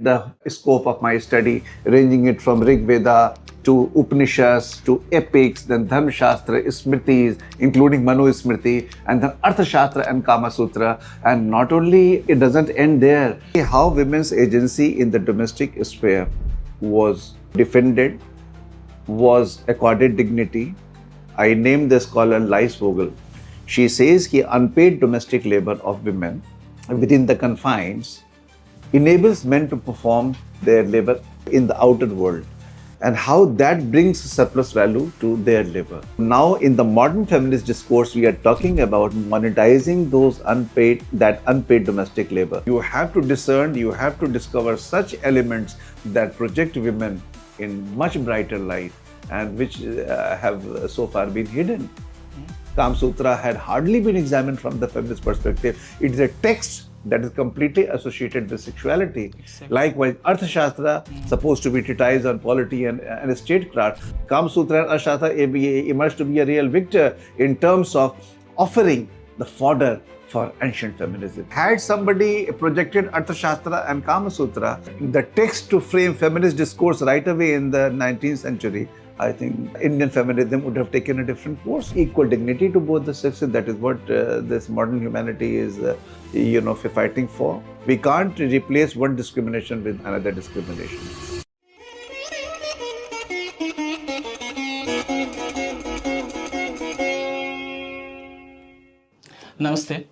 the scope of my study, ranging it from Rig Veda to Upanishads to epics, then Dharmashastra, Smritis, including Manusmriti, and then Arthashastra and Kamasutra. And not only it doesn't end there, how women's agency in the domestic sphere was defended, was accorded dignity. I named the scholar Leisvogel. She says that unpaid domestic labor of women within the confines enables men to perform their labor in the outer world, and how that brings surplus value to their labor. Now, in the modern feminist discourse, we are talking about monetizing that unpaid domestic labor. You have to discern, you have to discover such elements that project women in much brighter light and which have so far been hidden. Kamasutra had hardly been examined from the feminist perspective. It is a text that is completely associated with sexuality. Exactly. Likewise, Arthashastra, supposed to be treatise on polity and statecraft. Kamasutra and Arthashastra emerged to be a real victor in terms of offering the fodder for ancient feminism. Had somebody projected Arthashastra and Kamasutra, the text to frame feminist discourse right away in the 19th century, I think Indian feminism would have taken a different course. Equal dignity to both the sexes, that is what this modern humanity is fighting for. We can't replace one discrimination with another discrimination. Namaste.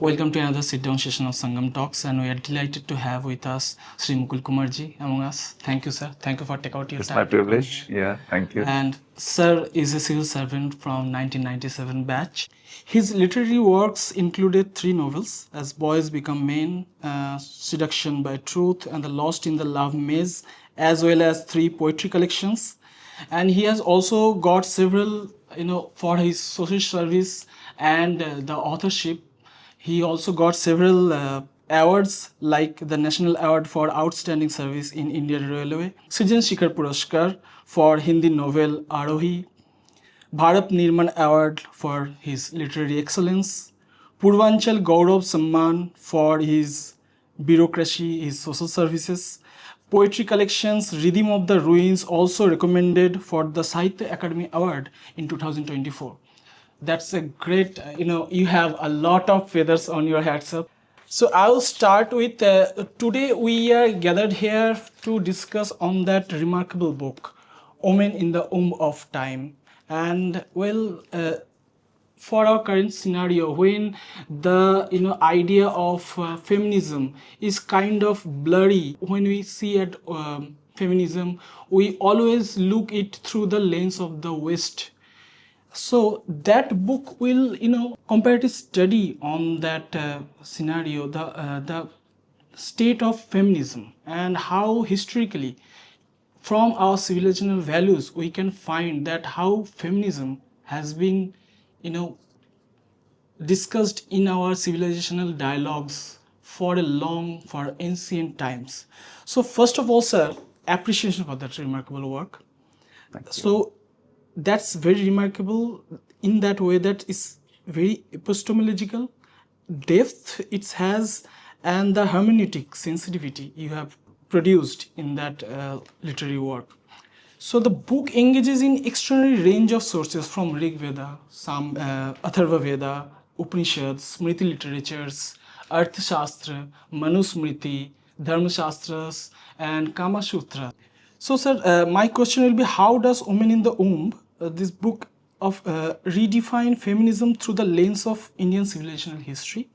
Welcome to another sit-down session of Sangam Talks, and we are delighted to have with us Sri Mukul Kumar ji among us. Thank you, sir. Thank you for taking out your time. It's my privilege. Yeah, thank you. And sir is a civil servant from 1997 batch. His literary works included 3 novels, As Boys Become Men, Seduction by Truth, and The Lost in the Love Maze, as well as 3 poetry collections. And he has also got several, for his social service and the authorship. He also got several awards, like the National Award for Outstanding Service in Indian Railway, Srijan Shikhar Puraskar for Hindi novel Arohi, Bharat Nirman Award for his literary excellence, Purvanchal Gaurav Samman for his bureaucracy, his social services, poetry collections Rhythm of the Ruins, also recommended for the Sahitya Academy Award in 2024. That's a great, you have a lot of feathers on your head, sir. So I'll start with, today we are gathered here to discuss on that remarkable book, Women in the Womb of Time. And for our current scenario, when the idea of feminism is kind of blurry, when we see at feminism, we always look it through the lens of the West. So that book will, comparative study on that scenario, the state of feminism, and how historically, from our civilizational values, we can find that how feminism has been, discussed in our civilizational dialogues for ancient times. So first of all, sir, appreciation for that remarkable work. Thank you. So that's very remarkable in that way that is very epistemological depth it has, and the hermeneutic sensitivity you have produced in that literary work. So the book engages in extraordinary range of sources from Rig Veda, some Atharva Veda, Upanishads, Smriti literatures, Arthashastra, Manusmriti, Dharmashastras, and Kamasutra. So, sir, my question will be, how does Women in the Womb, this book of redefine feminism through the lens of Indian civilizational history,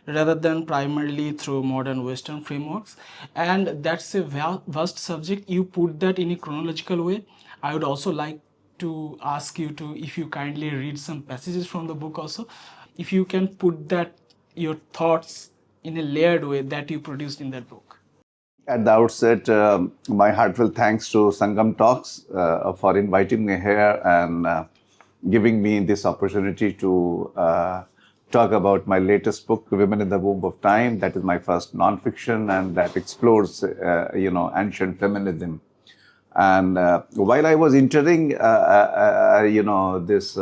rather than primarily through modern Western frameworks? And that's a vast subject. You put that in a chronological way. I would also like to ask you to, if you kindly read some passages from the book also, if you can put that, your thoughts in a layered way that you produced in that book. At the outset, my heartfelt thanks to Sangam Talks for inviting me here and giving me this opportunity to talk about my latest book, Women in the Womb of Time. That is my first non-fiction, and that explores, ancient feminism. And while I was entering, this,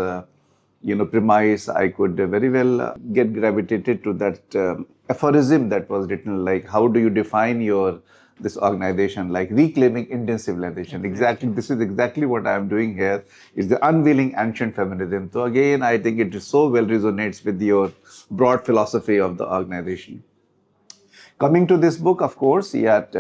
premise, I could very well get gravitated to that aphorism that was written, like, how do you define your this organization, like Reclaiming Indian Civilization. Exactly, this is exactly what I am doing here, is the unveiling ancient feminism. So again, I think it is so well resonates with your broad philosophy of the organization. Coming to this book, of course, it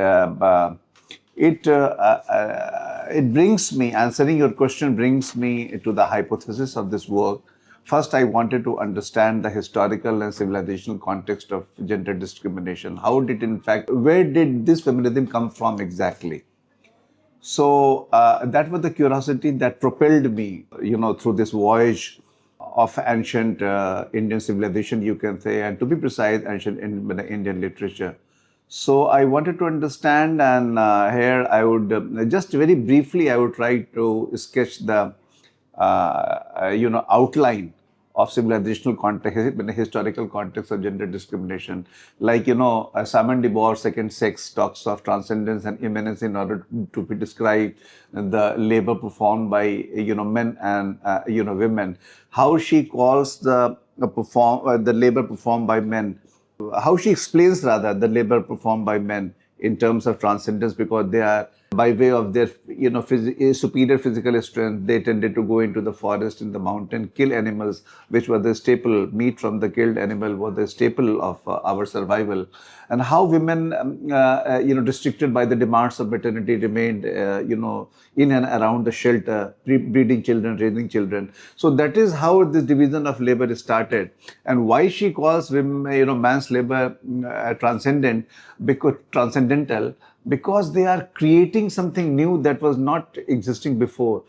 brings me, answering your question brings me to the hypothesis of this work. First, I wanted to understand the historical and civilizational context of gender discrimination. How did, in fact, where did this feminism come from exactly? So that was the curiosity that propelled me, through this voyage of ancient Indian civilization, you can say, and to be precise, ancient Indian literature. So I wanted to understand, and here I would just very briefly, I would try to sketch the outline of civilizational context, in the historical context of gender discrimination. Like, Simon de Beauvoir's Second Sex talks of transcendence and immanence in order to be described the labor performed by, men and, women. How she calls the labor performed by men, how she explains rather the labor performed by men in terms of transcendence, because they are, by way of their superior physical strength, they tended to go into the forest, in the mountain, kill animals, which were the staple. Meat from the killed animal was the staple of our survival. And how women, restricted by the demands of maternity, remained, in and around the shelter, breeding children, raising children. So that is how this division of labor started. And why she calls women, man's labor transcendental, because they are creating something new that was not existing before.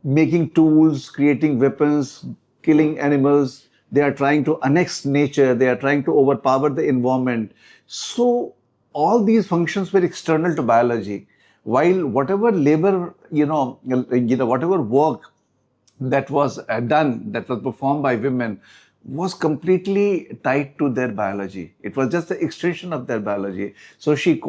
Making tools, creating weapons, killing animals. They are trying to annex nature. They are trying to overpower the environment. So all these functions were external to biology. While whatever labor, whatever work that was done, that was performed by women, was completely tied to their biology. It was just the extension of their biology. So she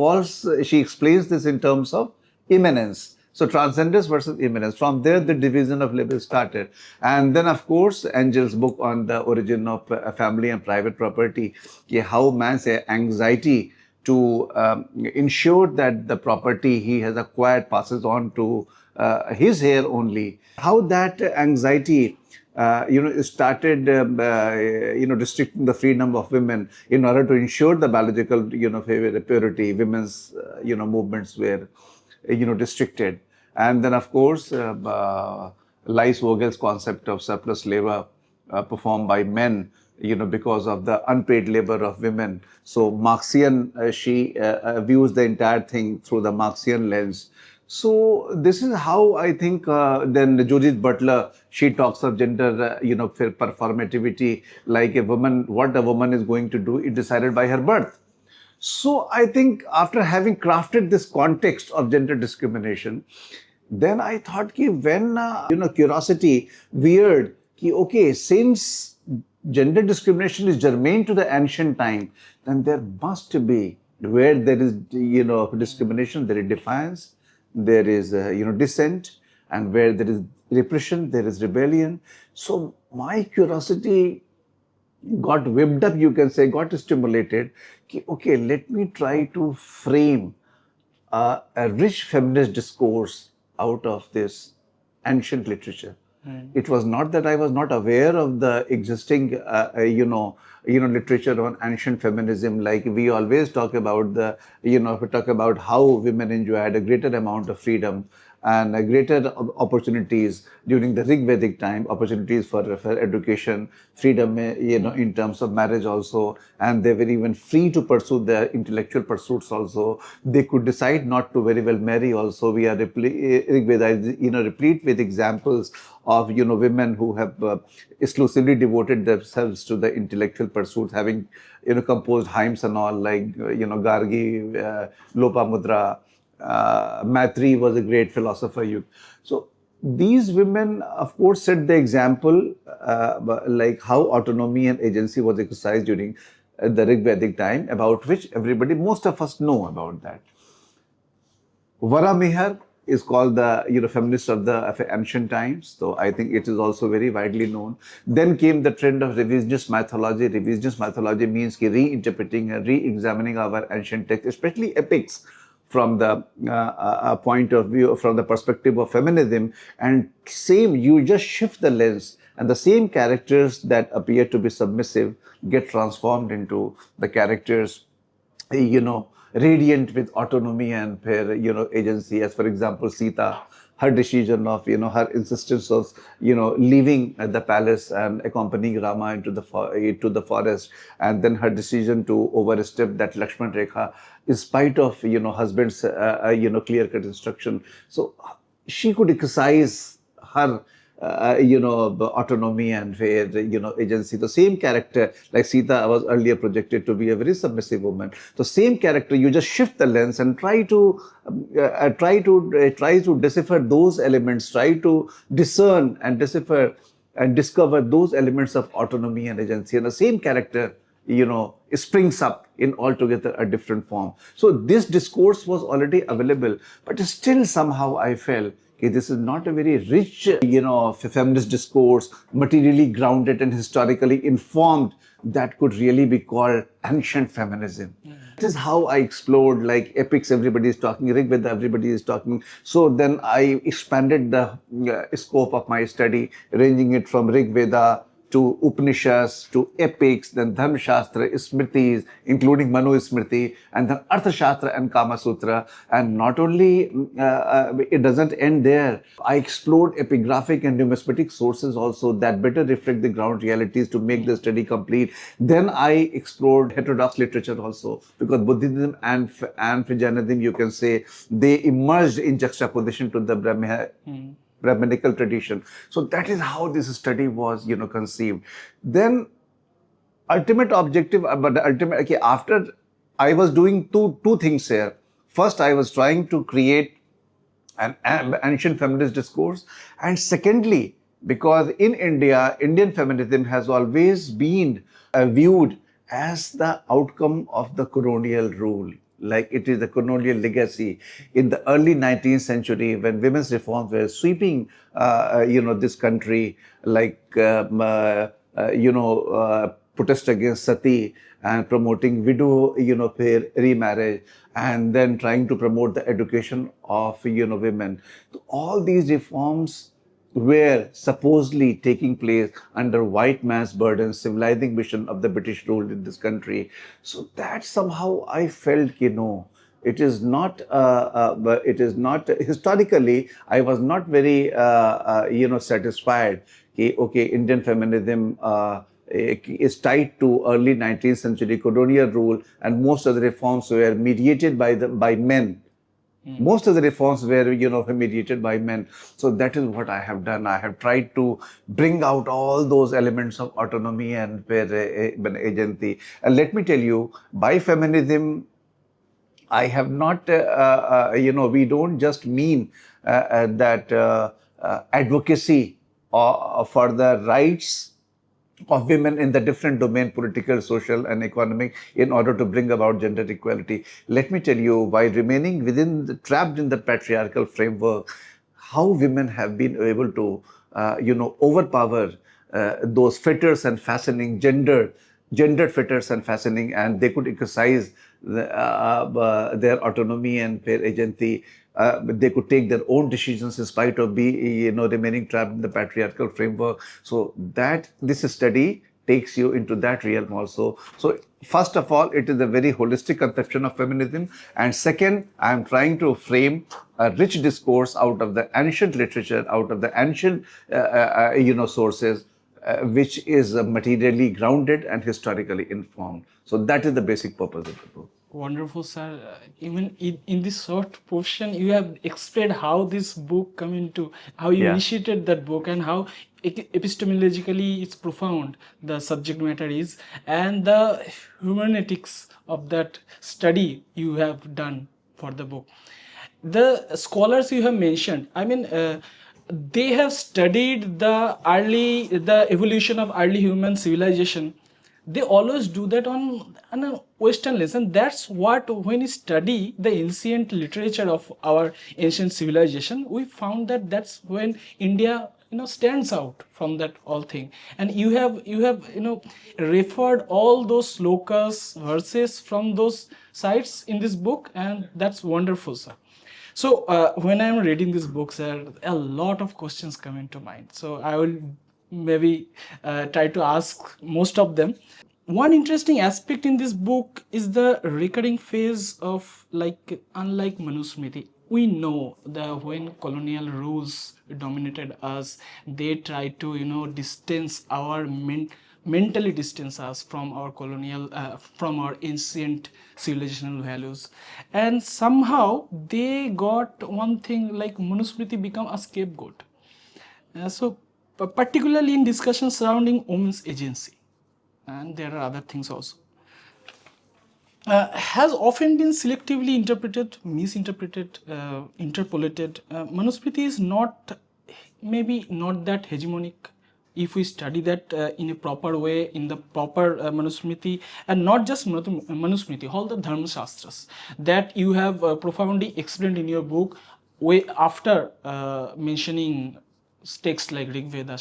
explains this in terms of immanence. So transcendence versus immanence. From there, the division of labor started. And then, of course, Angel's book on the origin of family and private property, how man's anxiety to ensure that the property he has acquired passes on to his heir only. How that anxiety started, restricting the freedom of women in order to ensure the biological, purity. Women's, movements were, restricted. And then, of course, Lise Vogel's concept of surplus labor performed by men, because of the unpaid labor of women. So Marxian, she views the entire thing through the Marxian lens. So this is how I think then Judith Butler, she talks of gender, performativity, like what a woman is going to do is decided by her birth. So I think after having crafted this context of gender discrimination, then I thought when, curiosity veered, okay, since gender discrimination is germane to the ancient time, then there must be, where there is, discrimination, there is defiance, there is, dissent, and where there is repression, there is rebellion. So my curiosity got whipped up, you can say, got stimulated. Okay, let me try to frame a rich feminist discourse out of this ancient literature. It was not that I was not aware of the existing, literature on ancient feminism. Like we always talk about we talk about how women enjoyed a greater amount of freedom and greater opportunities during the Rig Vedic time, opportunities for education, freedom, in terms of marriage also, and they were even free to pursue their intellectual pursuits also. They could decide not to very well marry also. We are Rig Veda is, replete with examples of, women who have exclusively devoted themselves to the intellectual pursuits, having, composed hymns and all, like, Gargi, Lopamudra, Maitri was a great philosopher. So these women, of course, set the example, like how autonomy and agency was exercised during the Rig Vedic time, about which most of us know about that. Vara Mihar is called the feminist of ancient times. So I think it is also very widely known. Then came the trend of revisionist mythology. Revisionist mythology means reinterpreting and re-examining our ancient texts, especially epics, from the point of view, from the perspective of feminism. And same, you just shift the lens, and the same characters that appear to be submissive get transformed into the characters radiant with autonomy and agency. As for example, Sita, her decision of her insistence of leaving the palace and accompanying Rama into the forest, and then her decision to overstep that Lakshman Rekha in spite of husband's clear cut instruction. So she could exercise her autonomy and agency. The same character, like Sita was earlier projected to be a very submissive woman. The same character, you just shift the lens and try to decipher those elements, try to discern and decipher and discover those elements of autonomy and agency. And the same character, springs up in altogether a different form. So this discourse was already available, but still somehow I felt, okay, this is not a very rich, feminist discourse, materially grounded and historically informed, that could really be called ancient feminism. This is how I explored, like epics, everybody is talking, Rig Veda, everybody is talking. So then I expanded the scope of my study, ranging it from Rig Veda to Upanishads, to epics, then Dharmashastra, Smritis, including Manusmriti, and then Arthashastra and Kamasutra. And not only, it doesn't end there. I explored epigraphic and numismatic sources also that better reflect the ground realities to make the study complete. Then I explored heterodox literature also, because Buddhism and Jainism, you can say, they emerged in juxtaposition to the Brahmanical tradition. So that is how this study was, conceived. Then ultimate objective, after I was doing two things here. First, I was trying to create an ancient feminist discourse. And secondly, because in India, Indian feminism has always been viewed as the outcome of the colonial rule. Like it is the colonial legacy. In the early 19th century, when women's reforms were sweeping, this country, like, protest against sati and promoting widow, pair remarriage, and then trying to promote the education of, women. So all these reforms were supposedly taking place under white man's burden, civilizing mission of the British rule in this country. So that somehow I felt, it is not, historically, I was not very, satisfied. Okay, Indian feminism is tied to early 19th century colonial rule, and most of the reforms were mediated by men. Most of the reforms were, mediated by men. So that is what I have done. I have tried to bring out all those elements of autonomy and agency. And let me tell you, by feminism, I have not, we don't just mean that advocacy for the rights of women in the different domain, political, social, and economic, in order to bring about gender equality. Let me tell you, while remaining trapped in the patriarchal framework, how women have been able to, overpower those fetters and fastening, gendered fetters and fastening, and they could exercise their autonomy and their agency. They could take their own decisions in spite of remaining trapped in the patriarchal framework. So that this study takes you into that realm also. So first of all, it is a very holistic conception of feminism. And second, I am trying to frame a rich discourse out of the ancient literature, out of the ancient, sources, which is materially grounded and historically informed. So that is the basic purpose of the book. Wonderful, sir. Even in this short portion, you have explained how this book come into, how you initiated that book, and how epistemologically it's profound, the subject matter is, and the hermeneutics of that study you have done for the book. The scholars you have mentioned, they have studied the evolution of early human civilization, they always do that on a Western lens, and that's what, when you study the ancient literature of our ancient civilization, we found that that's when India stands out from that all thing. And you have referred all those slokas, verses from those sites in this book, and that's wonderful, sir. So when I'm reading this book, sir, a lot of questions come into mind. So I will maybe try to ask most of them. One interesting aspect in this book is the recurring phase of, like, unlike Manusmriti, we know that when colonial rules dominated us, they tried to distance our mentally distance us from our colonial, from our ancient civilizational values, and somehow they got one thing, like Manusmriti become a scapegoat. Particularly in discussions surrounding women's agency, and there are other things also, has often been selectively interpreted, misinterpreted, interpolated. Manusmriti is maybe not that hegemonic if we study that in a proper way, in the proper Manusmriti, and not just Manusmriti, all the Dharmashastras that you have profoundly explained in your book, way after mentioning texts like Rig Veda,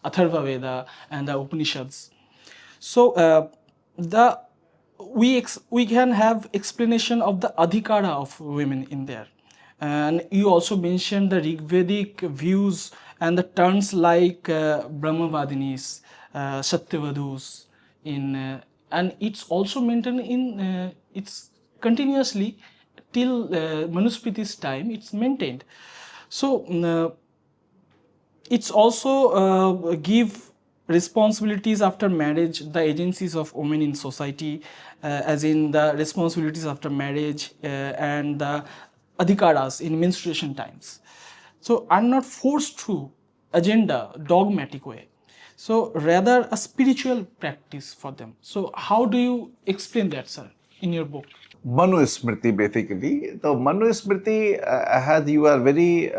Atharva Veda, and the Upanishads. So the we can have explanation of the adhikara of women in there, and you also mentioned the Rigvedic views and the terms like Brahmavadinis, Satyavadus, and it's also maintained in it's continuously till Manusmriti's time. It's maintained. So it's also give responsibilities after marriage, the agencies of women in society, as in the responsibilities after marriage and the adhikaras in menstruation times. So are not forced through agenda, dogmatic way. So rather a spiritual practice for them. So how do you explain that, sir, in your book? Manusmriti, basically. The Manusmriti you are very,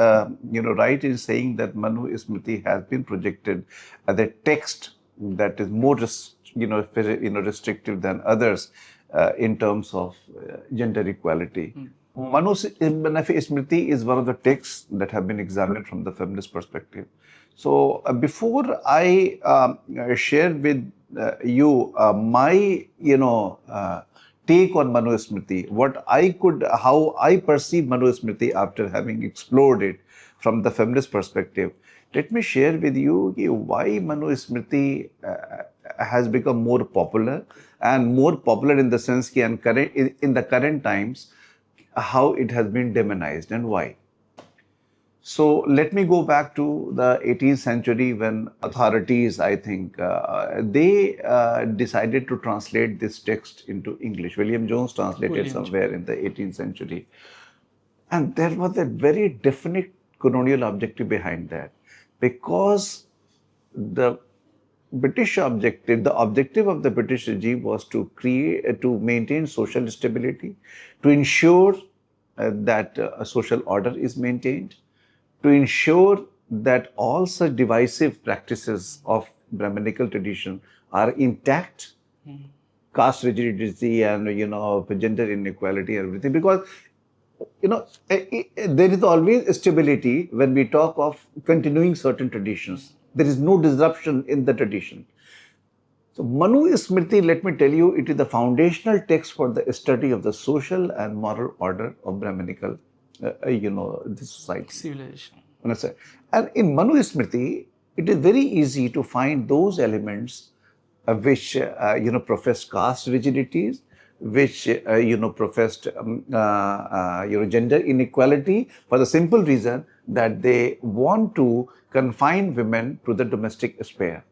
right in saying that Manusmriti has been projected as a text that is more, restrictive than others in terms of gender equality. Manusmriti is one of the texts that have been examined from the feminist perspective. So before I share with you my, take on Manusmriti, how I perceive Manusmriti after having explored it from the feminist perspective, let me share with you why Manusmriti has become more popular, and more popular in the sense in the current times, how it has been demonized and why. So let me go back to the 18th century when authorities, I think, they decided to translate this text into English. William Jones translated somewhere in the 18th century. And there was a very definite colonial objective behind that, because the British objective, the objective of the British regime was to maintain social stability, to ensure that a social order is maintained, to ensure that all such divisive practices of Brahminical tradition are intact, caste rigidity and, gender inequality and everything. Because, there is always stability when we talk of continuing certain traditions. There is no disruption in the tradition. So Manusmriti, let me tell you, it is the foundational text for the study of the social and moral order of Brahminical, this society. Civilization. And in Manusmriti, it is very easy to find those elements which, professed caste rigidities, which, professed, gender inequality, for the simple reason that they want to confine women to the domestic sphere.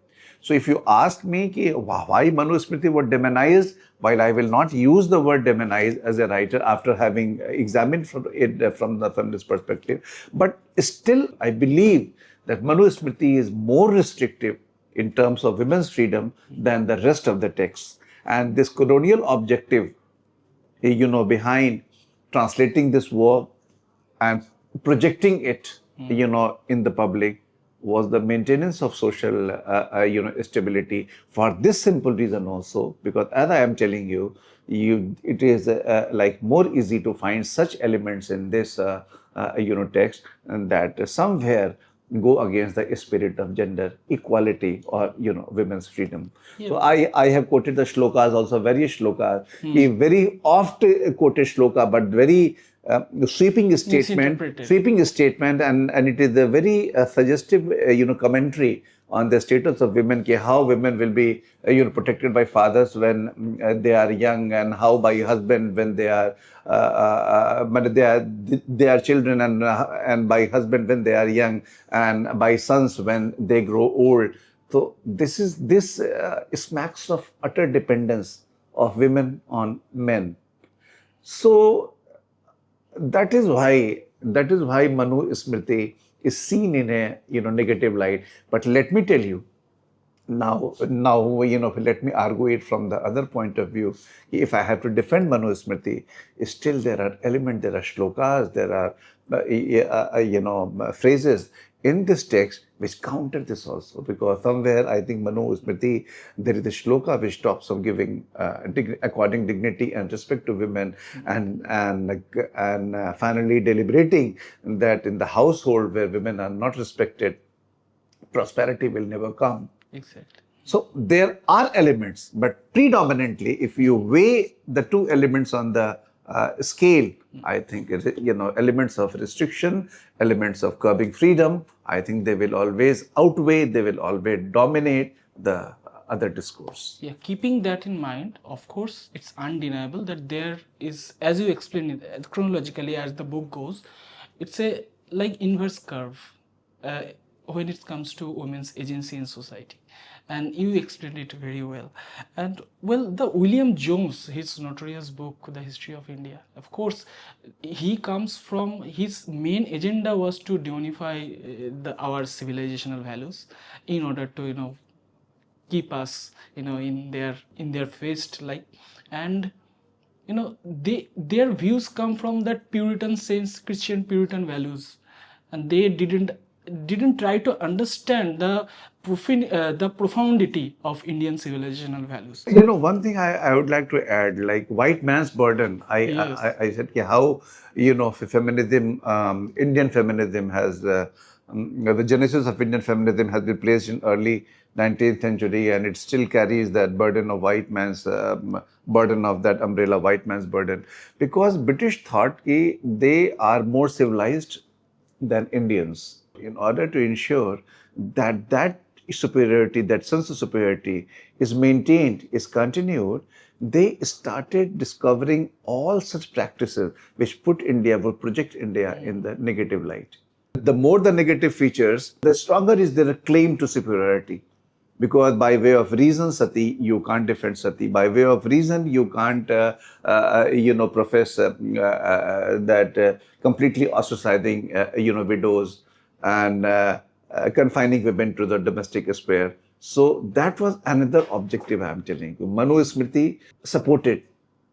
So if you ask me why Manusmriti was demonized, while I will not use the word demonize as a writer after having examined it from the feminist perspective, but still I believe that Manusmriti is more restrictive in terms of women's freedom than the rest of the texts. And this colonial objective, behind translating this work and projecting it, in the public, was the maintenance of social, stability. For this simple reason also, because as I am telling you, it is like more easy to find such elements in this, text, and that somewhere go against the spirit of gender equality or women's freedom. Yeah. So I have quoted the shlokas also, various shlokas, a very oft quoted shloka, but very sweeping statement, and it is a very suggestive commentary on the status of women, how women will be protected by fathers when they are young, and how by husband when they are but they are children, and by husband when they are young, and by sons when they grow old. So this smacks of utter dependence of women on men. So that is why Manu Smriti is seen in a negative light. But let me tell you, now let me argue it from the other point of view. If I have to defend Manu Smriti, still there are elements, there are shlokas, there are phrases in this text which counter this also, because somewhere I think Manu Smriti, there is a shloka which talks of giving according dignity and respect to women, and finally deliberating that in the household where women are not respected, prosperity will never come. Exactly. So there are elements, but predominantly, if you weigh the two elements on the scale, I think elements of restriction, elements of curbing freedom, I think they will always outweigh, they will always dominate the other discourse. Yeah, keeping that in mind, of course, it's undeniable that there is, as you explained it chronologically as the book goes, it's a like inverse curve when it comes to women's agency in society. And you explained it very well. And well, the William Jones, his notorious book, The History of India, of course, he comes from, his main agenda was to deunify our civilizational values in order to, keep us in their faced like, and their views come from that Puritan sense, Christian Puritan values, and they didn't try to understand the profundity of Indian civilizational values. One thing I would like to add, like white man's burden. Yes. I said how feminism, Indian feminism has the genesis of Indian feminism has been placed in early 19th century, and it still carries that burden of white man's burden, of that umbrella, white man's burden, because British thought they are more civilized than Indians. In order to ensure that superiority, that sense of superiority is maintained, is continued, they started discovering all such practices which would project India in the negative light. The more the negative features, the stronger is their claim to superiority. Because by way of reason, sati, you can't defend sati. By way of reason, you can't, profess that completely ostracizing, widows, and confining women to the domestic sphere. So that was another objective, I'm telling you. Manu Smriti supported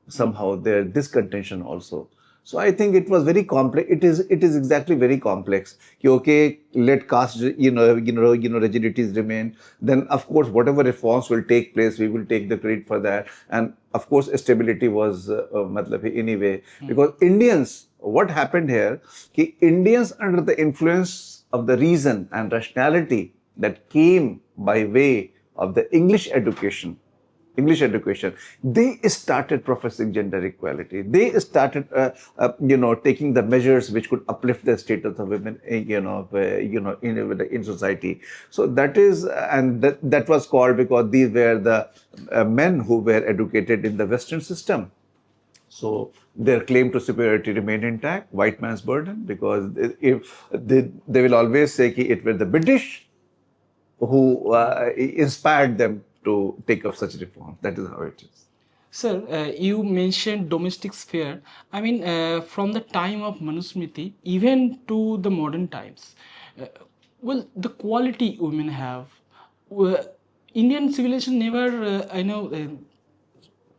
somehow this contention also. So I think it was very complex. It is exactly very complex. Okay, let caste rigidities remain. Then of course whatever reforms will take place, we will take the credit for that. And of course stability was anyway, because Indians, what happened here? Indians under the influence of the reason and rationality that came by way of the English education, they started professing gender equality. They started, taking the measures which could uplift the status of women, in society. So that is, and that was called because these were the men who were educated in the Western system. So their claim to superiority remained intact, white man's burden, because if they will always say that it were the British who inspired them to take up such reforms. That is how it is. Sir, you mentioned domestic sphere. I mean, from the time of Manusmriti, even to the modern times, well, the quality women have, Indian civilization never,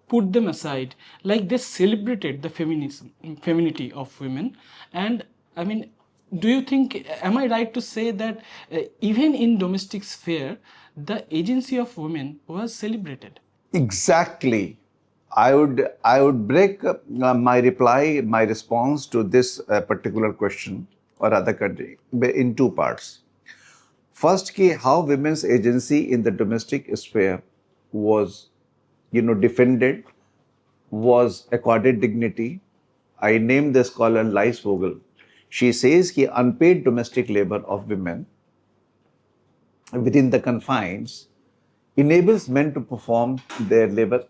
put them aside. Like they celebrated the femininity of women, and I mean, do you think, am I right to say that even in domestic sphere, the agency of women was celebrated? Exactly. I would break my response to this particular question or other country in two parts. First, how women's agency in the domestic sphere was, defended, was accorded dignity. I named the scholar Lice Vogel. She says unpaid domestic labor of women within the confines enables men to perform their labor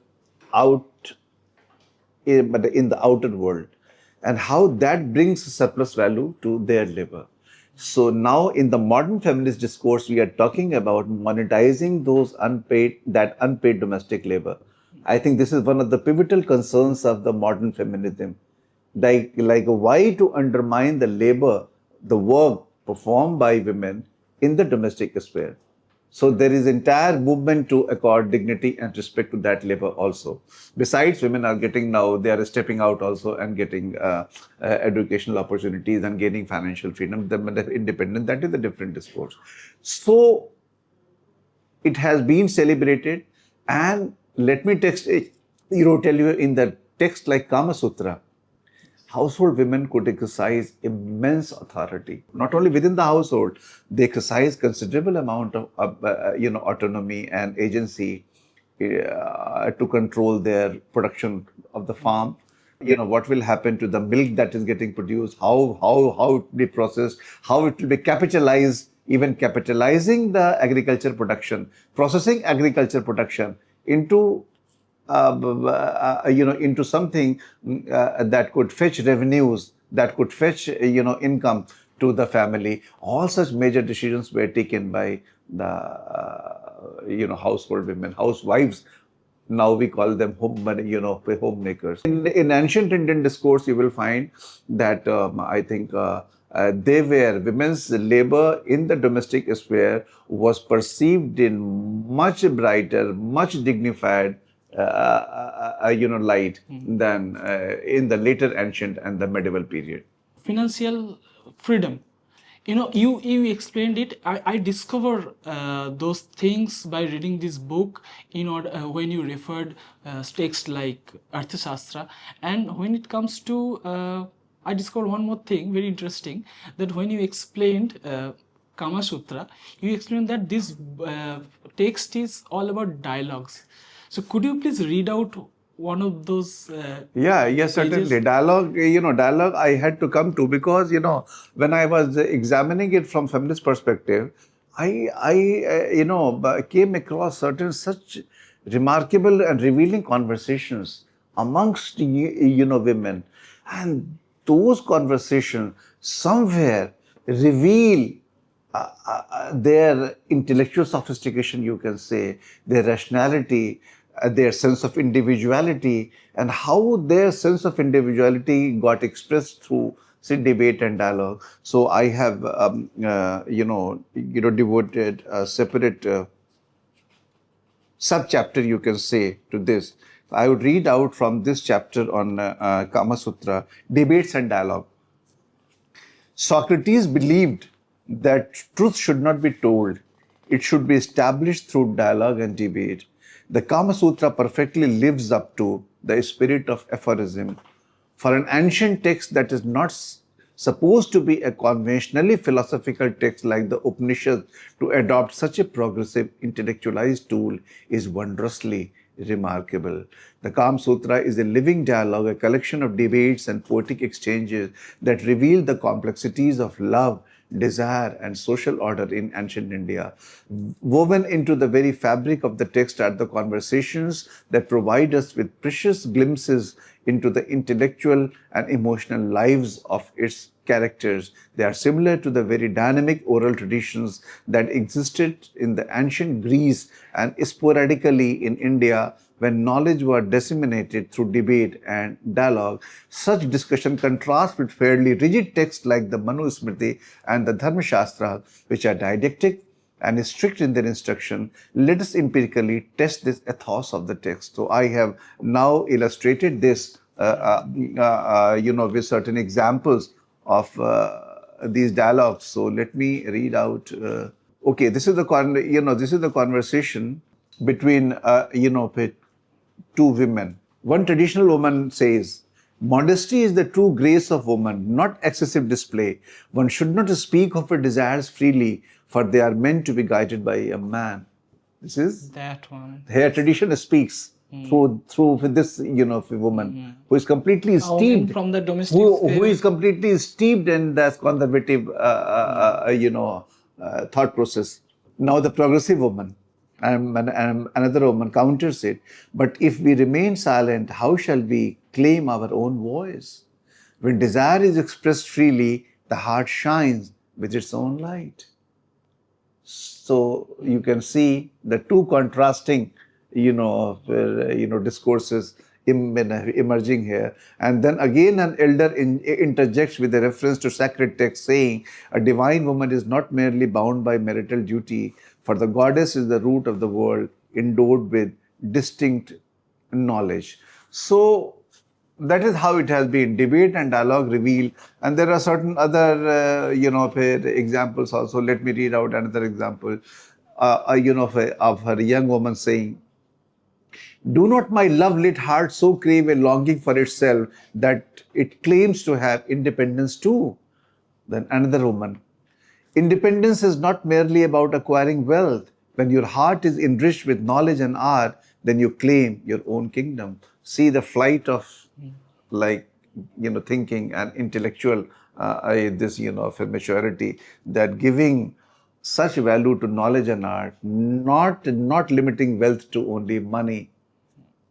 out in the outer world, and how that brings surplus value to their labor. So now in the modern feminist discourse, we are talking about monetizing that unpaid domestic labor. I think this is one of the pivotal concerns of the modern feminism. Like why to undermine the labor, the work performed by women in the domestic sphere? So there is entire movement to accord dignity and respect to that labor also. Besides, women are getting now, they are stepping out also and getting educational opportunities and gaining financial freedom, they're independent. That is a different discourse. So it has been celebrated, and let me tell you in the text like Kamasutra, household women could exercise immense authority, not only within the household, they exercise considerable amount of autonomy and agency to control their production of the farm. What will happen to the milk that is getting produced, how it will be processed, how it will be capitalized, even capitalizing the agriculture production, processing agriculture production into into something that could fetch revenues, that could fetch income to the family. All such major decisions were taken by the household women, housewives. Now we call them homemakers. In ancient Indian discourse, you will find that I think they were women's labor in the domestic sphere was perceived in much brighter, much dignified light than in the later ancient and the medieval period. Financial freedom. You explained it. I discover those things by reading this book in order when you referred texts like Arthashastra, and when it comes to I discovered one more thing very interesting, that when you explained Kamasutra, you explained that this text is all about dialogues. So could you please read out one of those Yes, certainly. pages? Dialogue I had to come to because, when I was examining it from feminist perspective, I came across certain such remarkable and revealing conversations amongst, women. And those conversations somewhere reveal their intellectual sophistication, you can say, their rationality, their sense of individuality, and how their sense of individuality got expressed through, say, debate and dialogue. So I have, devoted a separate sub-chapter, you can say, to this. I would read out from this chapter on Kama Sutra, debates and dialogue. Socrates believed that truth should not be told, it should be established through dialogue and debate. The Kama Sutra perfectly lives up to the spirit of aphorism. For an ancient text that is not supposed to be a conventionally philosophical text like the Upanishads, to adopt such a progressive intellectualized tool is wondrously remarkable. The Kama Sutra is a living dialogue, a collection of debates and poetic exchanges that reveal the complexities of love, desire, and social order in ancient India. Woven into the very fabric of the text are the conversations that provide us with precious glimpses into the intellectual and emotional lives of its characters. They are similar to the very dynamic oral traditions that existed in the ancient Greece and sporadically in India when knowledge was disseminated through debate and dialogue. Such discussion contrasts with fairly rigid texts like the Manusmriti and the Dharmashastra, which are didactic and strict in their instruction. Let us empirically test this ethos of the text. So I have now illustrated this, with certain examples of these dialogues. So let me read out. Okay, this is the conversation between two women. One traditional woman says, "Modesty is the true grace of woman, not excessive display. One should not speak of her desires freely, for they are meant to be guided by a man." This is That one. her tradition speaks through this woman who is completely steeped From the domestic who is completely steeped in this conservative thought process. Now the progressive woman and another woman counters it. But if we remain silent, how shall we claim our own voice? When desire is expressed freely, the heart shines with its own light. So you can see the two contrasting, discourses emerging here. And then again, an elder interjects with a reference to sacred text, saying, "A divine woman is not merely bound by marital duty, for the goddess is the root of the world, endowed with distinct knowledge." So that is how it has been. Debate and dialogue reveal, and there are certain other, examples also. Let me read out another example, of her young woman saying, "Do not my love-lit heart so crave a longing for itself that it claims to have independence too?" Then another woman, "Independence is not merely about acquiring wealth. When your heart is enriched with knowledge and art, then you claim your own kingdom." See the flight of thinking and intellectual of a maturity, that giving such value to knowledge and art, not limiting wealth to only money,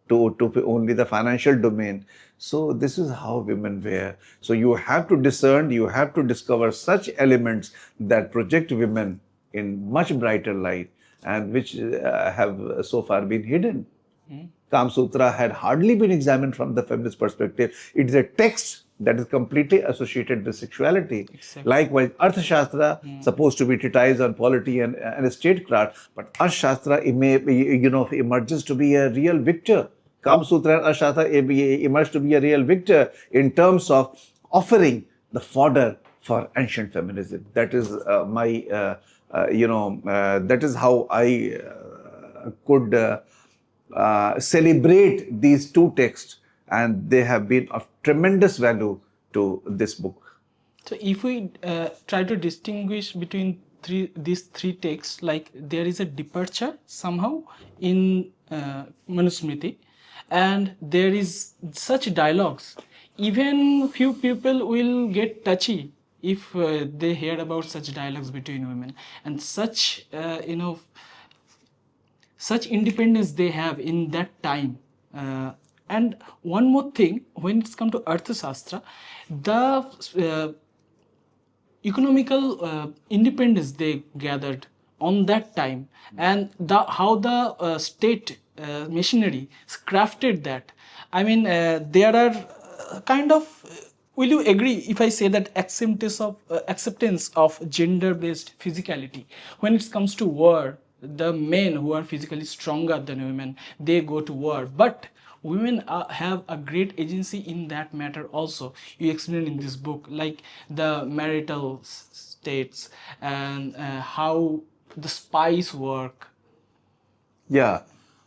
to only the financial domain. So this is how women were. So you have to discern, you have to discover such elements that project women in much brighter light, and which have so far been hidden. Kamasutra had hardly been examined from the feminist perspective. It is a text that is completely associated with sexuality. Exactly. Likewise, Arthashastra, supposed to be treatise on polity and statecraft, but Arthashastra emerges to be a real victor. Kamasutra and Arthashastra emerge to be a real victor in terms of offering the fodder for ancient feminism. That is that is how I could celebrate these two texts, and they have been of tremendous value to this book. So if we try to distinguish between these three texts, like there is a departure somehow in Manusmriti, and there is such dialogues. Even few people will get touchy if they hear about such dialogues between women, and such such independence they have in that time. And one more thing, when it's come to Arthashastra, the economical independence they gathered on that time, and how the state machinery crafted that. I mean, there are kind of, will you agree if I say that acceptance of gender-based physicality, when it comes to war, the men who are physically stronger than women, they go to war, but women have a great agency in that matter also. You explain in this book, like the marital states and how the spies work. Yeah,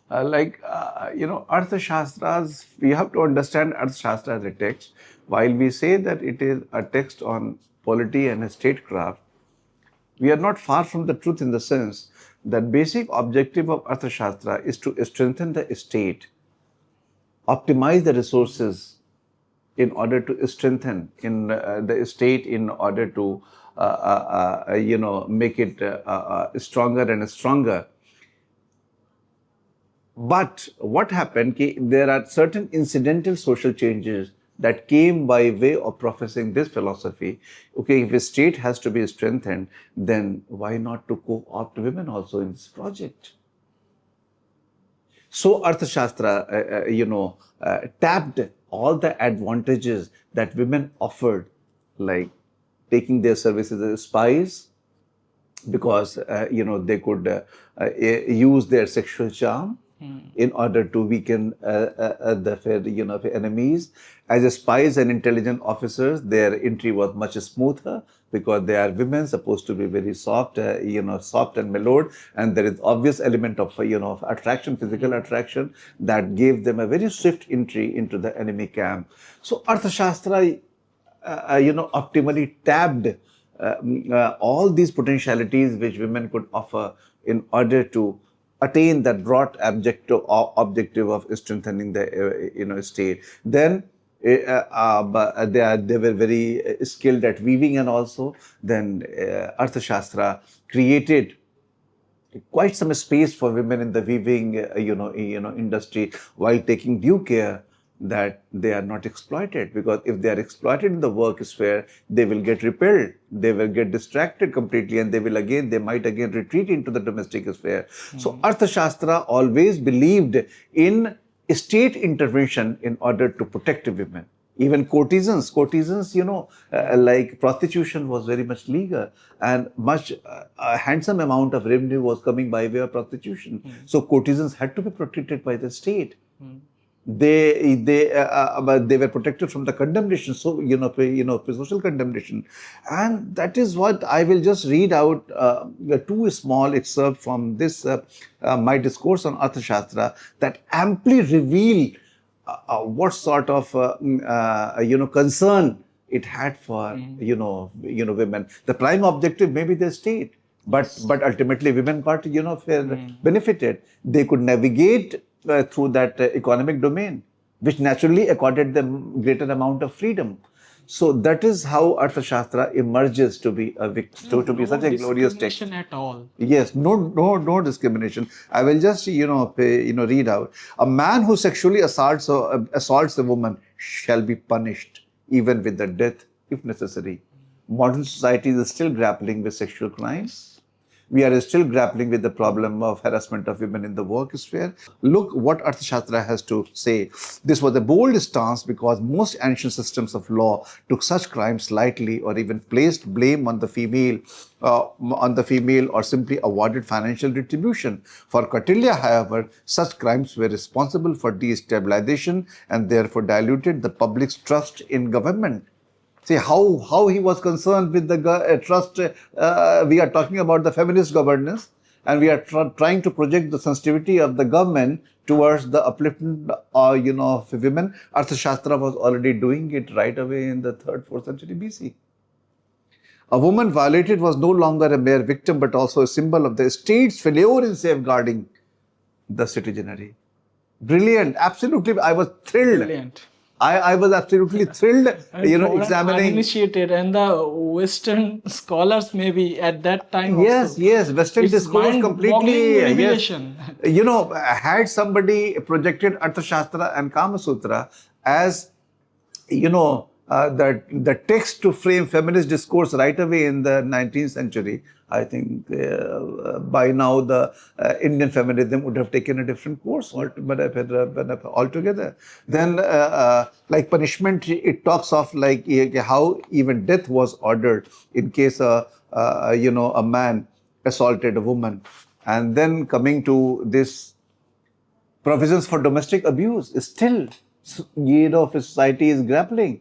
Arthashastras, we have to understand Arthashastra as a text. While we say that it is a text on polity and statecraft, we are not far from the truth, in the sense that basic objective of Arthashastra is to strengthen the state, optimize the resources in order to strengthen in the state, in order to make it stronger and stronger. But what happened, there are certain incidental social changes that came by way of professing this philosophy. Okay, if a state has to be strengthened, then why not to co-opt women also in this project? So Arthashastra, tapped all the advantages that women offered, like taking their services as spies, because they could use their sexual charm. in order to weaken the enemies. As spies and intelligence officers, their entry was much smoother because they are women supposed to be very soft, soft and mellowed, and there is obvious element of of attraction, physical attraction, that gave them a very swift entry into the enemy camp. So Arthashastra optimally tapped all these potentialities which women could offer in order to attain that broad objective of strengthening the state. Then they were very skilled at weaving, and also then Arthashastra created quite some space for women in the weaving industry, while taking due care that they are not exploited, because if they are exploited in the work sphere, they will get repelled, they will get distracted completely, and they might again retreat into the domestic sphere. So Arthashastra always believed in state intervention in order to protect women. Even courtesans, like prostitution was very much legal, and a handsome amount of revenue was coming by way of prostitution. So courtesans had to be protected by the state. But they were protected from the condemnation, so social condemnation. And that is what I will just read out two small excerpts from this my discourse on Arthashastra that amply reveal what sort of concern it had for women. The prime objective may be the state, but ultimately women got benefited. They could navigate through that economic domain, which naturally accorded them greater amount of freedom. So that is how Arthashastra emerges to be to be such a glorious text. No discrimination at all. Yes, no discrimination. I will just read out: a man who sexually assaults a woman shall be punished, even with the death if necessary. Modern society is still grappling with sexual crimes. We are still grappling with the problem of harassment of women in the work sphere. Look what Arthashastra has to say. This was a bold stance because most ancient systems of law took such crimes lightly, or even placed blame on the female, or simply awarded financial retribution. For Kautilya, however, such crimes were responsible for destabilization and therefore diluted the public's trust in government. See how he was concerned with the trust. We are talking about the feminist governance, and we are trying to project the sensitivity of the government towards the upliftment of women. Arthashastra was already doing it right away in the 3rd, 4th century BC. A woman violated was no longer a mere victim, but also a symbol of the state's failure in safeguarding the citizenry. Brilliant, absolutely. I was thrilled. Brilliant. I was absolutely thrilled, examining. Uninitiated, and the Western scholars maybe at that time. Yes, Western it's discourse completely. Revelation. Yes. Had somebody projected Arthashastra and Kamasutra as, the text to frame feminist discourse right away in the 19th century, I think by now the Indian feminism would have taken a different course altogether. Then, like punishment, it talks of like how even death was ordered in case a man assaulted a woman. And then coming to this provisions for domestic abuse, still, society is grappling.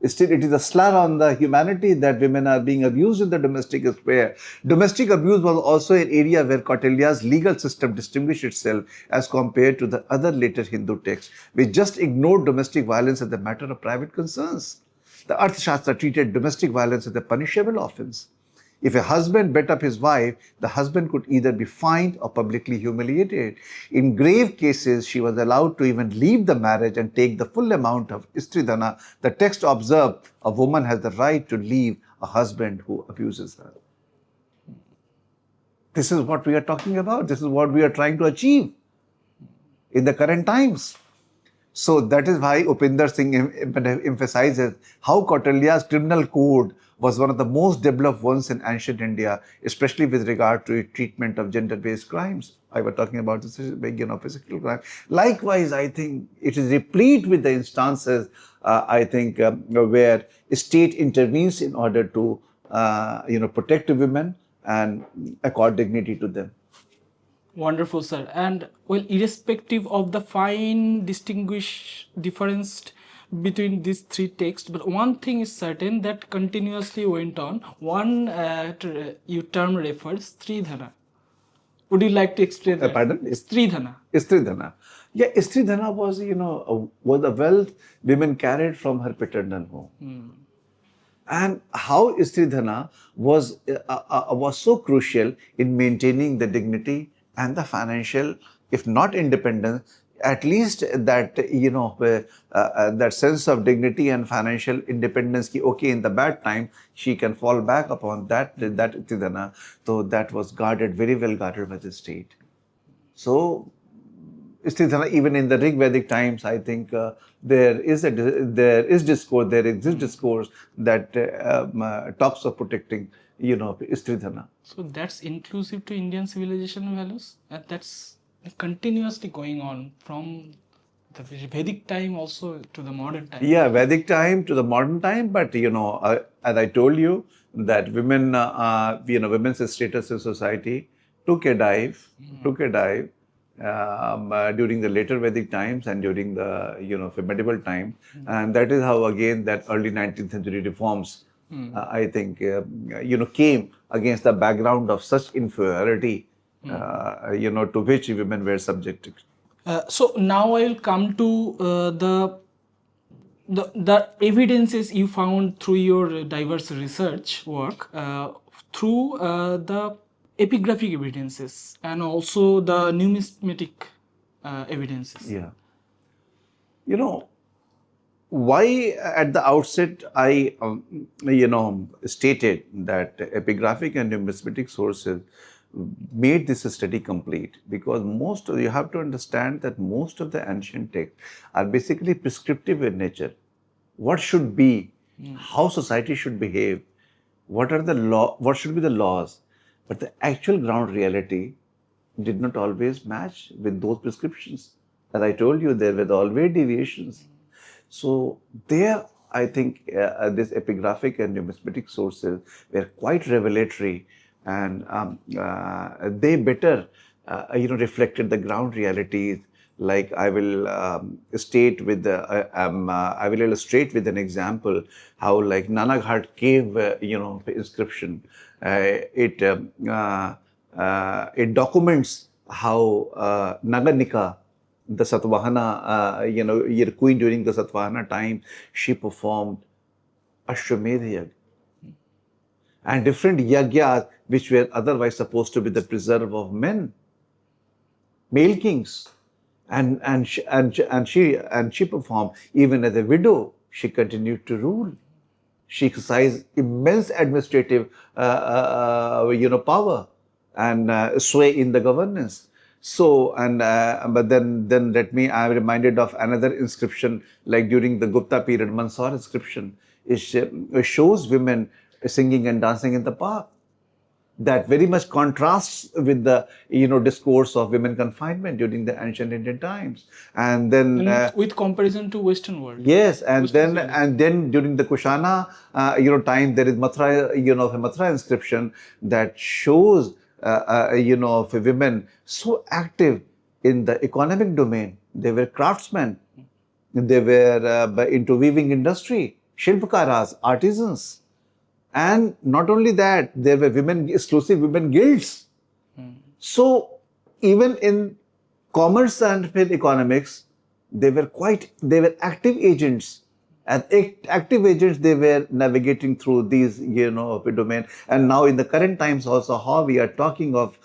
Still, it is a slur on the humanity that women are being abused in the domestic sphere. Domestic abuse was also an area where Kautilya's legal system distinguished itself as compared to the other later Hindu texts, which just ignored domestic violence as a matter of private concerns. The Arthashastra treated domestic violence as a punishable offense. If a husband beat up his wife, the husband could either be fined or publicly humiliated. In grave cases, she was allowed to even leave the marriage and take the full amount of Stridhana. The text observed a woman has the right to leave a husband who abuses her. This is what we are talking about. This is what we are trying to achieve in the current times. So that is why Upinder Singh emphasizes how Kautilya's criminal code was one of the most developed ones in ancient India, especially with regard to treatment of gender-based crimes. I was talking about this physical crime. Likewise, I think it is replete with the instances, where state intervenes in order to, protect women and accord dignity to them. Wonderful, sir. And well, irrespective of the fine difference between these three texts, but one thing is certain that continuously went on. One you term refers Stridhana. Would you like to explain that? Pardon? Stridhana. Stridhana. Yeah, Stridhana was, was a wealth women carried from her paternal home. And how Stridhana was so crucial in maintaining the dignity and the financial, if not independence, at least that that sense of dignity and financial independence. Ki, okay, in the bad time she can fall back upon that Stridhana. So that was guarded, very well guarded by the state. So Stridhana, even in the Rig Vedic times, I think there exists discourse that talks of protecting, Stridhana. So that's inclusive to Indian civilization values, and that's continuously going on from the Vedic time also to the modern time. Yeah, Vedic time to the modern time, but as I told you, that women's status in society took a dive during the later Vedic times and during the medieval time, and that is how again that early 19th century reforms, I think, came against the background of such inferiority, to which women were subjected. So now I will come to the evidences you found through your diverse research work, through the epigraphic evidences and also the numismatic evidences. Yeah. Why at the outset I, stated that epigraphic and numismatic sources made this study complete, because you have to understand that most of the ancient texts are basically prescriptive in nature. What should be, how society should behave, what should be the laws, but the actual ground reality did not always match with those prescriptions. As I told you, there were always deviations. So there, I think this epigraphic and numismatic sources were quite revelatory, and they better, reflected the ground realities. Like I will illustrate with an example how, like, Nanaghat cave, inscription, it documents how Naganika, the Satvahana, your queen during the Satvahana time, she performed Ashwamedh Yagya and different yagyas which were otherwise supposed to be the preserve of men, male kings, and she performed. Even as a widow, she continued to rule. She exercised immense administrative, power and sway in the governance. So, but then I'm reminded of another inscription, like during the Gupta period, Mansour inscription. It shows women singing and dancing in the park. That very much contrasts with the discourse of women confinement during the ancient Indian times. And then with comparison to Western world. Yes, and then during the Kushana time, there is Mathura, a Mathura inscription that shows of women so active in the economic domain. They were craftsmen. They were into weaving industry, shilpkaras, artisans. And not only that, there were exclusive women guilds. So even in commerce and economics, they were active agents. And active agents, they were navigating through these, domain. And now in the current times also, how we are talking of,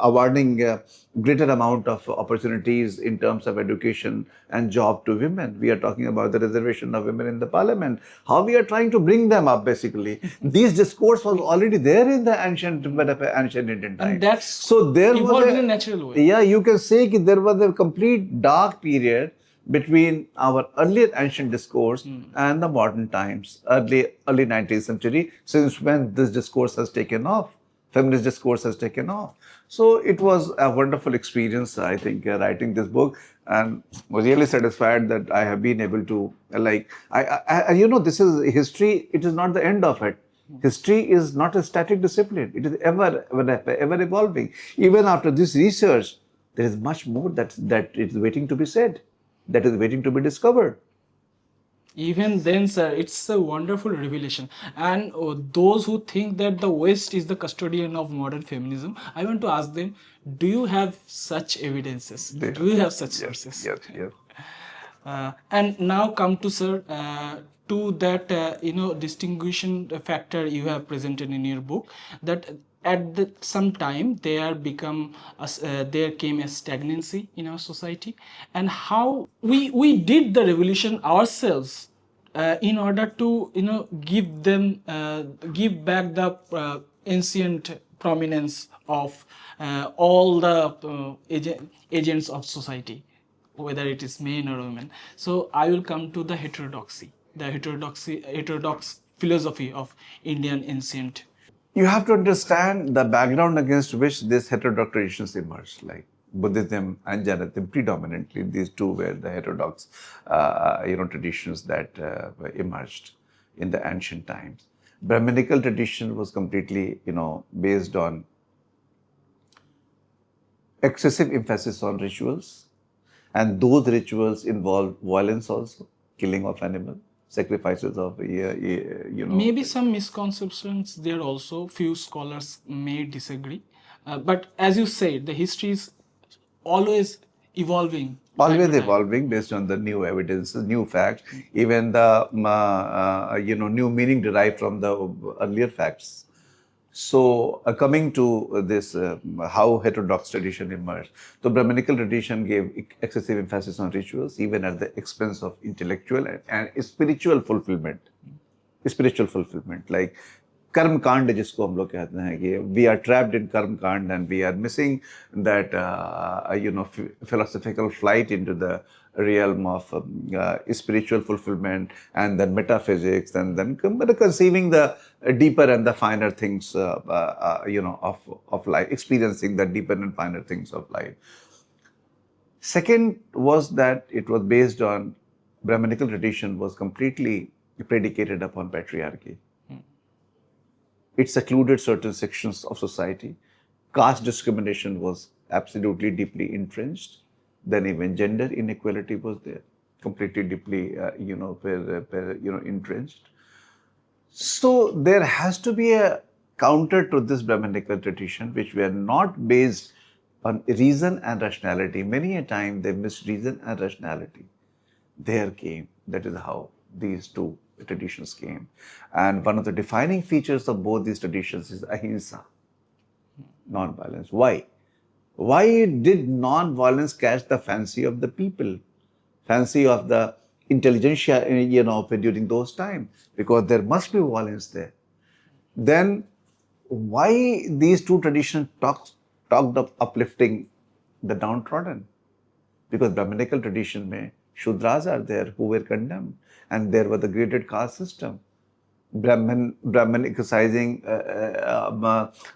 awarding greater amount of opportunities in terms of education and job to women. We are talking about the reservation of women in the parliament. How we are trying to bring them up, basically. This discourse was already there in the ancient Indian time. And that's so there evolved was in a natural way. Yeah, you can say that there was a complete dark period between our earlier ancient discourse and the modern times, early 19th century, since when this discourse has taken off, feminist discourse has taken off. So it was a wonderful experience, I think, writing this book, and was really satisfied that I have been able to, this is history, it is not the end of it. History is not a static discipline. It is ever evolving. Even after this research, there is much more that is waiting to be said, that is waiting to be discovered. Even then, sir, it's a wonderful revelation. And those who think that the West is the custodian of modern feminism, I want to ask them, do you have such evidences? Do you have such sources? Yes. And now come to, sir, to that distinguishing factor you have presented in your book, that at some time there came a stagnancy in our society, and how we did the revolution ourselves in order to give back the ancient prominence of all the agents of society, whether it is men or women. So I will come to the heterodox philosophy of Indian ancient. You have to understand the background against which these heterodox traditions emerged, like Buddhism and Jainism predominantly. These two were the heterodox, traditions that emerged in the ancient times. Brahminical tradition was completely, based on excessive emphasis on rituals, and those rituals involve violence also, killing of animals, sacrifices of, Maybe some misconceptions there also. Few scholars may disagree. But as you said, the history is always evolving. Always evolving based on the new evidences, new facts, even the new meaning derived from the earlier facts. So coming to this, how heterodox tradition emerged. The Brahminical tradition gave excessive emphasis on rituals, even at the expense of intellectual and spiritual fulfillment. Spiritual fulfillment, like कर्म कांड जिसको हम लोग कहते हैं कि we are trapped in कर्म कांड and we are missing that philosophical flight into the realm of spiritual fulfillment, and then metaphysics, and then conceiving the deeper and the finer things of life, experiencing the deeper and finer things of life. Second was that it was based on Brahminical tradition was completely predicated upon patriarchy. It secluded certain sections of society. Caste discrimination was absolutely deeply entrenched. Then even gender inequality was there, completely deeply, entrenched. So there has to be a counter to this Brahminical tradition, which were not based on reason and rationality. Many a time they missed reason and rationality. There came, that is how these two traditions came. And one of the defining features of both these traditions is ahimsa, non-violence. Why? Why did non-violence catch the fancy of the people, fancy of the intelligentsia, during those times? Because there must be violence there. Then why these two traditions talked of uplifting the downtrodden? Because Brahminical tradition mein Shudras are there who were condemned, and there was the graded caste system. Brahman exercising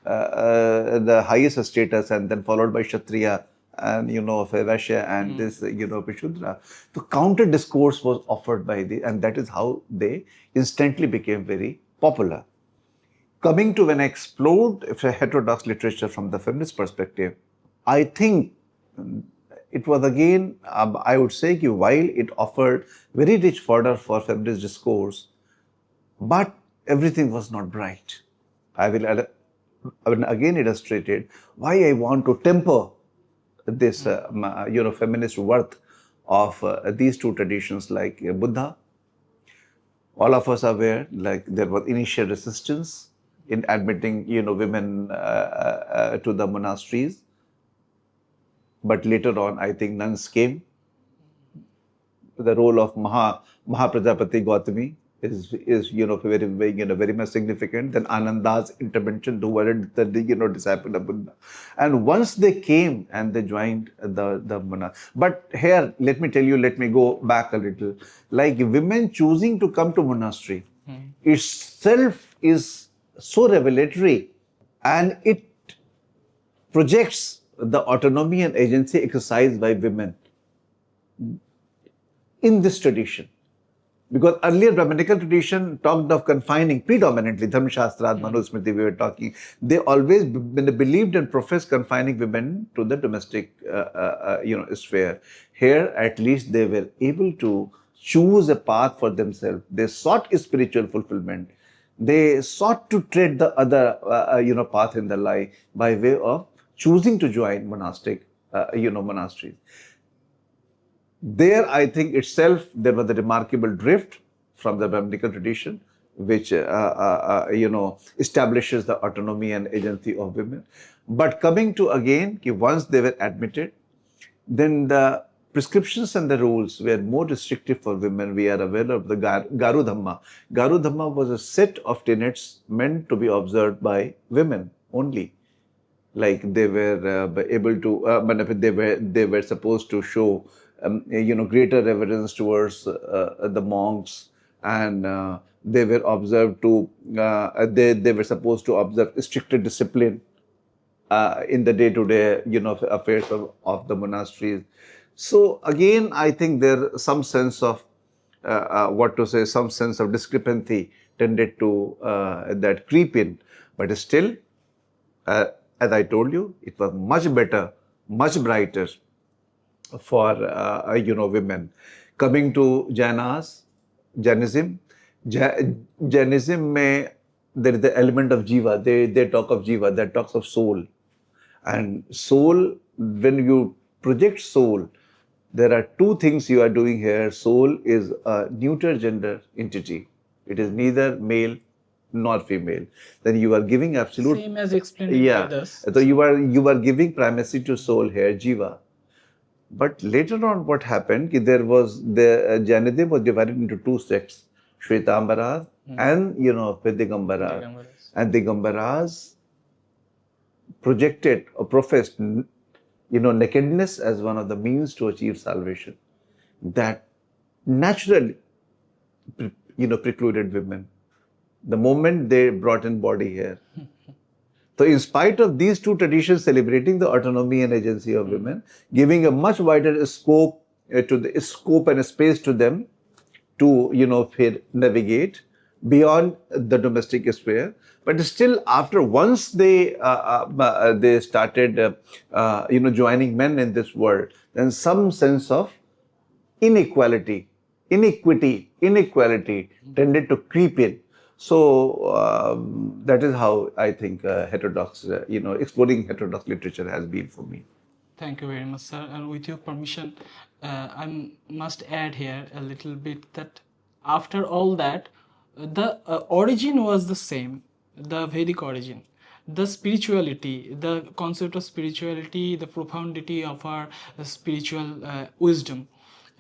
the highest status, and then followed by Kshatriya and Vaishya and this Shudra. The counter discourse was offered by and that is how they instantly became very popular. Coming to when I explored heterodox literature from the feminist perspective, I think it was again, I would say, while it offered very rich fodder for feminist discourse, but everything was not bright. I will again illustrate why I want to temper this, feminist worth of these two traditions, like Buddha. All of us are aware, like there was initial resistance in admitting, women to the monasteries. But later on, I think nuns came. The role of Mahaprajapati Gautami is very much significant. Then Ananda's intervention, who were the disciple of Buddha. And once they came and they joined the monastic. But here, let me go back a little. Like women choosing to come to monastery itself is so revelatory, and it projects the autonomy and agency exercised by women in this tradition. Because earlier Brahminical tradition talked of confining predominantly, Dharmashastra, Manusmriti, we were talking, they always believed and professed confining women to the domestic sphere. Here, at least they were able to choose a path for themselves. They sought spiritual fulfillment. They sought to tread the other, path in their life by way of choosing to join monasteries. There, I think itself, there was a remarkable drift from the Brahminical tradition, which, establishes the autonomy and agency of women. But coming to again, once they were admitted, then the prescriptions and the rules were more restrictive for women. We are aware of the Garu Dhamma. Garu Dhamma was a set of tenets meant to be observed by women only. Like they were able to, they were supposed to show, greater reverence towards the monks, and they were observed to, they were supposed to observe stricter discipline in the day-to-day, affairs of the monasteries. So again, I think there some sense of, some sense of discrepancy tended to that creep in, but still, as I told you, it was much better, much brighter for women. Coming to Jainism, Jainism there is the element of jiva. They talk of jiva, that talks of soul. And soul, when you project soul, there are two things you are doing here. Soul is a neuter gender entity. It is neither male nor female. Then you are giving absolute. Same as explained in Vedas. So you are giving primacy to soul here, jiva. But later on, what happened? There was the Jainism was divided into two sects, Shvetambaras and Digambaras. And Digambaras projected or professed, nakedness as one of the means to achieve salvation. That naturally, precluded women. The moment they brought in body here. So in spite of these two traditions celebrating the autonomy and agency of women, giving a much wider scope and space to them to navigate beyond the domestic sphere, but still once they started joining men in this world, then some sense of inequality tended to creep in. So that is how I think heterodox, exploring heterodox literature has been for me. Thank you very much, sir. And with your permission, I must add here a little bit that after all that, the origin was the same, the Vedic origin. The spirituality, the concept of spirituality, the profundity of our spiritual wisdom.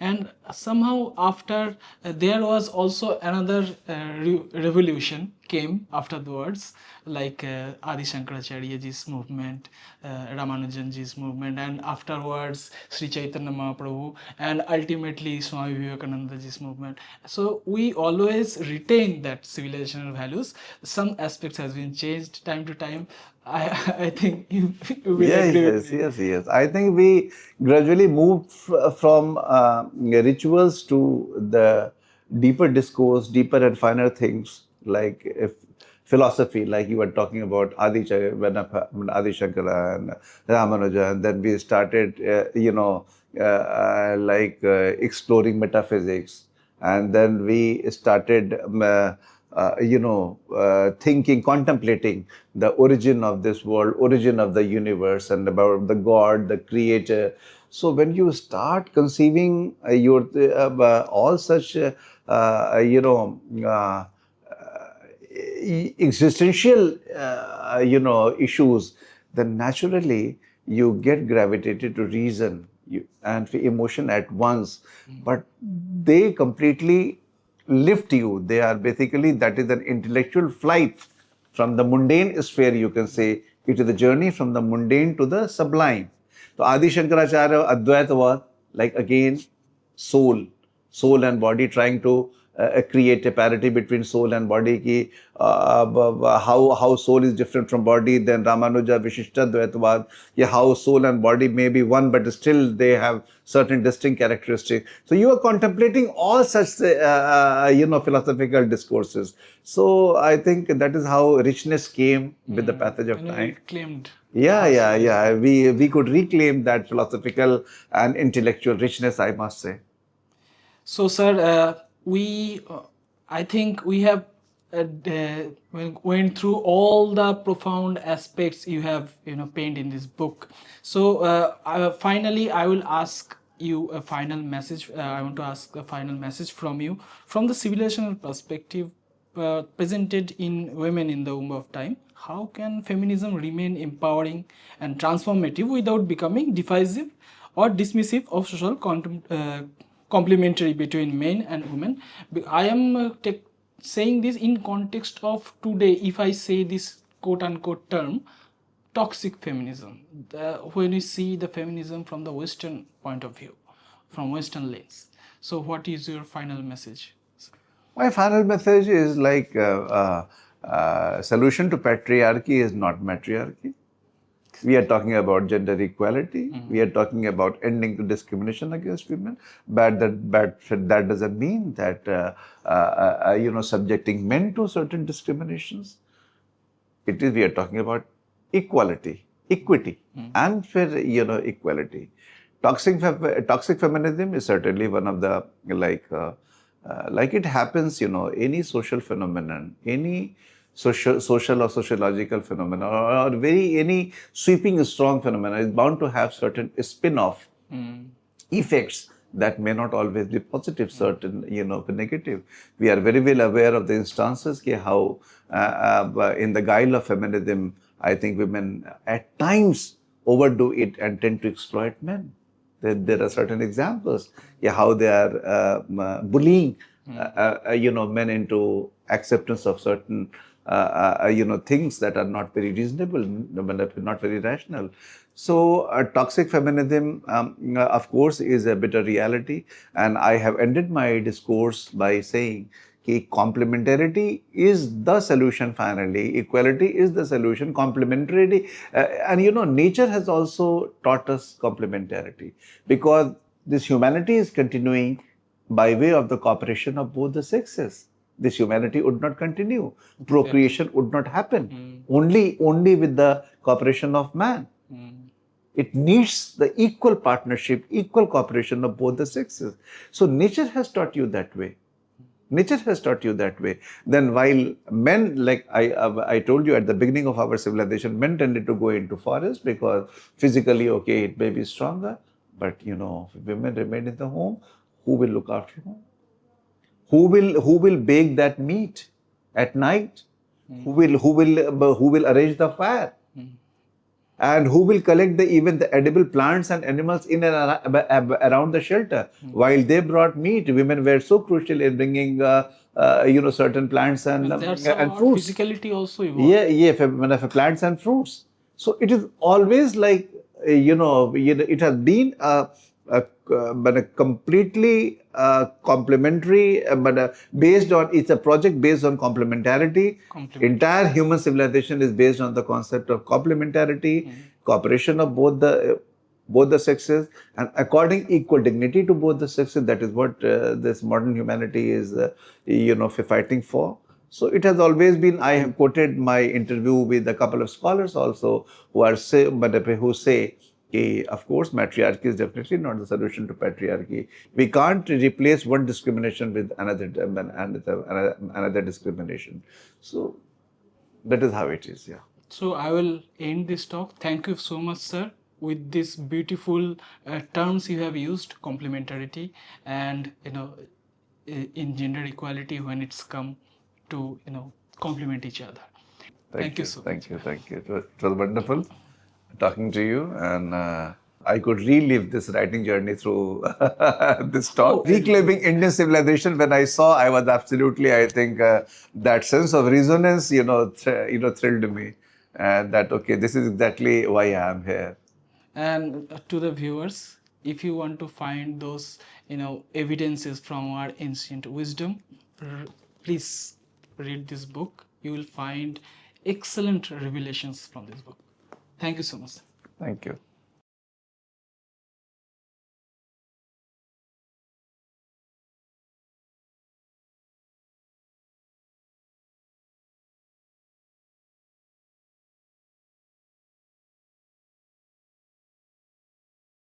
And somehow after there was also another revolution came afterwards, like Adi Shankaracharya ji's movement, Ramanujan ji's movement, and afterwards Sri Chaitanya Mahaprabhu, and ultimately Swami Vivekananda ji's movement. So we always retain that civilizational values. Some aspects has been changed time to time. I think you will agree with me. Yes. I think we gradually moved from rituals to the deeper discourse, deeper and finer things, like if philosophy, like you were talking about Adi Shankara and Ramanuja, and then we started, exploring metaphysics, and then we started thinking, contemplating the origin of this world, origin of the universe, and about the God, the creator. So when you start conceiving all such, existential, issues, then naturally you get gravitated to reason and emotion at once. But they completely lift you. They are basically, that is an intellectual flight from the mundane sphere, you can say. It is a journey from the mundane to the sublime. So Adi Shankaracharya, Advaita was like again soul and body trying to create a parity between soul and body, ki, how soul is different from body. Then Ramanuja Vishishta Dvaitavad, how soul and body may be one, but still they have certain distinct characteristics. So you are contemplating all such philosophical discourses. So I think that is how richness came with the passage of And time. it claimed. Yeah. We could reclaim that philosophical and intellectual richness, I must say. So, sir, I think we have went through all the profound aspects you have, painted in this book. So, finally, I will ask you a final message. I want to ask a final message from you from the civilizational perspective presented in Women in the Womb of Time. How can feminism remain empowering and transformative without becoming divisive or dismissive of social complementary between men and women? I am saying this in context of today. If I say this quote unquote term, toxic feminism, when you see the feminism from the Western point of view, from Western lens. So, what is your final message? My final message is like solution to patriarchy is not matriarchy. We are talking about gender equality. We are talking about ending the discrimination against women. But that doesn't mean that subjecting men to certain discriminations. It is, we are talking about equality, equity, and fair equality. Toxic feminism is certainly one of the like it happens, any social phenomenon, any social or sociological phenomenon, or any sweeping strong phenomenon is bound to have certain spin-off effects that may not always be positive, certain, negative. We are very well aware of the instances how in the guile of feminism, I think women at times overdo it and tend to exploit men. There are certain examples, how they are bullying, men into acceptance of certain, things that are not very reasonable, not very rational. So, toxic feminism, of course, is a bitter reality. And I have ended my discourse by saying complementarity is the solution finally. Equality is the solution. Complementarity. And nature has also taught us complementarity, because this humanity is continuing by way of the cooperation of both the sexes. This humanity would not continue. Procreation would not happen. Only with the cooperation of man. It needs the equal partnership, equal cooperation of both the sexes. So nature has taught you that way. Nature has taught you that way. Then while men, like I told you at the beginning of our civilization, men tended to go into forest because physically, okay, it may be stronger, but women remained in the home. Who will look after home? Who will bake that meat at night? Who will arrange the fire? And who will collect even the edible plants and animals in and around the shelter? While they brought meat, women were so crucial in bringing certain plants and fruits. Physicality also evolved. Yeah, plants and fruits. So it is always like it has been but a completely complementary, based on, it's a project based on complementarity. Entire human civilization is based on the concept of complementarity, cooperation of both the sexes, and according equal dignity to both the sexes. That is what this modern humanity is, fighting for. So it has always been. I have quoted my interview with a couple of scholars also who say, of course, matriarchy is definitely not the solution to patriarchy. We can't replace one discrimination with another discrimination. So that is how it is. Yeah. So I will end this talk. Thank you so much, sir, with these beautiful terms you have used, complementarity, and in gender equality when it's come to complement each other. Thank you so much. Thank you. It was wonderful talking to you, and I could relive this writing journey through this talk. Reclaiming Indian civilization, when I saw, I was absolutely, I think, that sense of resonance, thrilled me. And that, okay, this is exactly why I am here. And to the viewers, if you want to find those, evidences from our ancient wisdom, please read this book. You will find excellent revelations from this book. Thank you so much. Thank you.